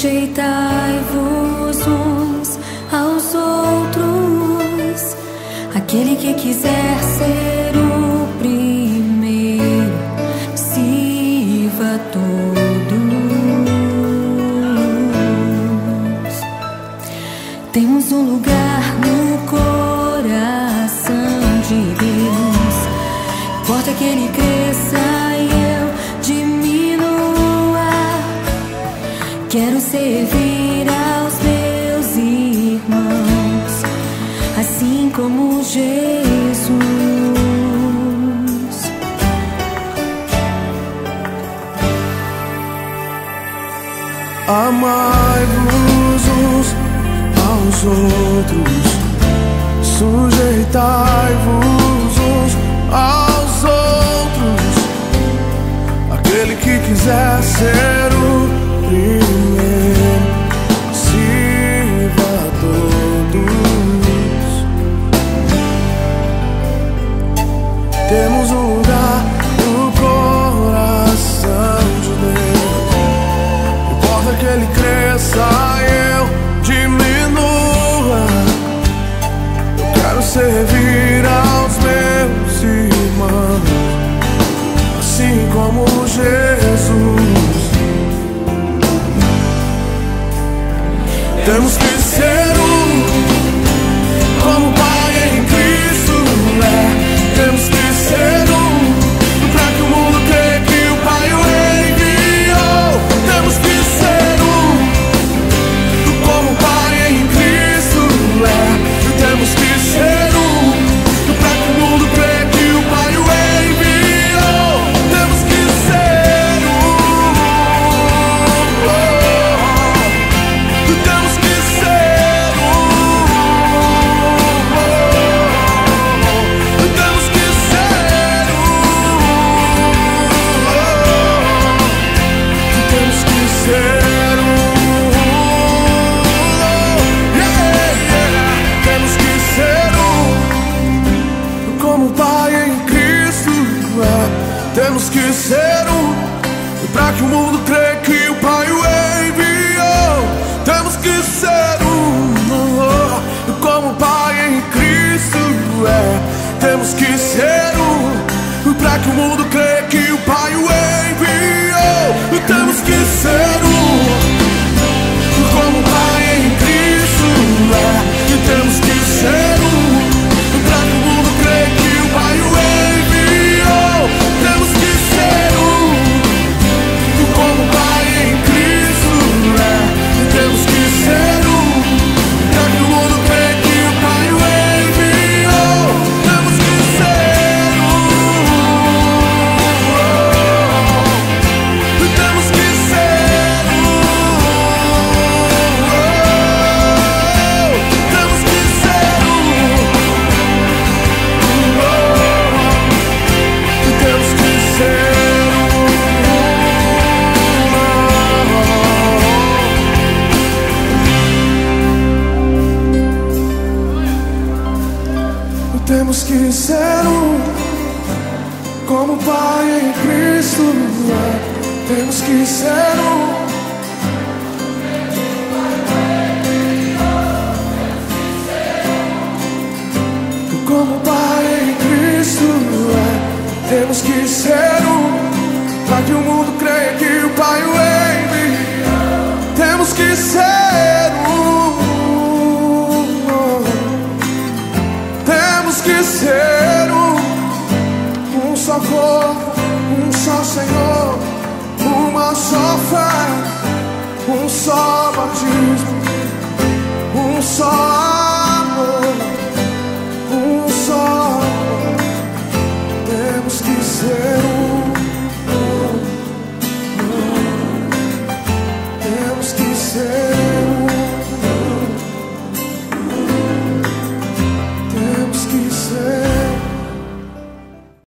Sujeitai-vos uns aos outros. Aquele que quiser ser o primeiro, sirva a todos. Temos um lugar no coração de Deus. Importa que Ele cresça e eu diminua. Quero servir aos meus irmãos, assim como Jesus. Amai-vos uns aos outros, sujeitai-vos uns aos outros. Aquele que quiser ser o primeiro, sirva a todos. Temos um lugar no coração de Deus. Importa que Ele cresça e eu diminua. Eu quero servir aos meus irmãos, assim como Jesus. Temos que ser um, como o Pai em Cristo é. Temos que ser um, pra que o mundo creia que o Pai o enviou. Temos que ser um, como o Pai em Cristo é. Temos que ser um, pra que o mundo creia que o Pai o enviou. Temos que ser um, temos que ser um, temos que ser um, temos que ser um, temos que ser um, como o Pai em Cristo é. Temos que ser um, pra que o mundo creia que o Pai o enviou. Temos que ser um, como o Pai em Cristo é. Temos que ser um, pra que o mundo creia que o Pai o enviou. Temos que ser um, como o Pai em Cristo é. Temos que ser um, pra que o mundo creia que o Pai o enviou. Temos que ser um, como o Pai em Cristo é. Temos que ser um, pra que o mundo creia que o Pai o enviou. Temos que ser um, temos que ser um, temos que ser um, temos que ser Temos que ser um, como o Pai em Cristo é. Temos que ser um, como o Pai em Cristo é. Temos que ser um, pra que o mundo creia que o Pai o enviou. Temos que ser um, temos que ser um só corpo, um só Senhor, uma só fé, um só batismo, um só amor, um só amor. Temos que ser um.